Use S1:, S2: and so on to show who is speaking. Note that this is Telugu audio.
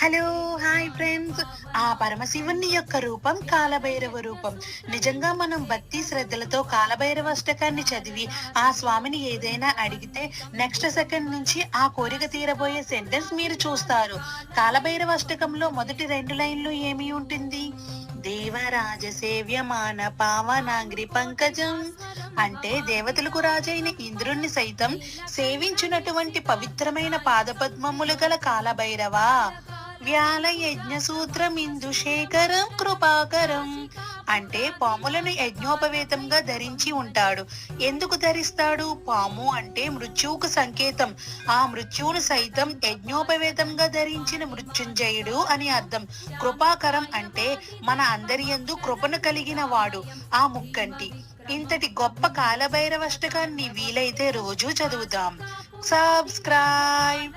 S1: హలో! Hi friends. ఆ పరమశివుని యొక్క రూపం కాలభైరవ రూపం. నిజంగా మనం భక్తి శ్రద్ధలతో కాలభైరవ అష్టకాన్ని చదివి, ఆ స్వామిని ఏదైనా అడిగితే నెక్స్ట్ సెకండ్ నుంచి ఆ కోరిక తీరబోయే సెంటెన్స్ మీరు చూస్తారు. కాలభైరవ అష్టకంలో మొదటి 2 లైన్‌లు ఏమి ఉంటుంది? దేవరాజ సేవ్యమాన పావనాంగ్రి పంకజం. అంటే దేవతలకు రాజైన ఇంద్రుణ్ణి సైతం సేవించునటువంటి పవిత్రమైన పాదపద్మములు గల కాలభైరవా, వ్యాల యజ్ఞ సూత్రమిందు శేఖరం కృపాకరం. అంటే పాములను యజ్ఞోపవేతంగా ధరించి ఉంటాడు. ఎందుకు ధరిస్తాడు? పాము అంటే మృత్యువుకు సంకేతం. ఆ మృత్యువును సైతం యజ్ఞోపవేతంగా ధరించిన మృత్యుంజయుడు అని అర్థం. కృపాకరం అంటే మన అందరి యందు కృపను కలిగిన వాడు, ఆ ముక్కంటి. ఇంతటి గొప్ప కాలభైరవ అష్టకాన్ని వీలైతే రోజూ చదువుదాం. సబ్స్క్రైబ్.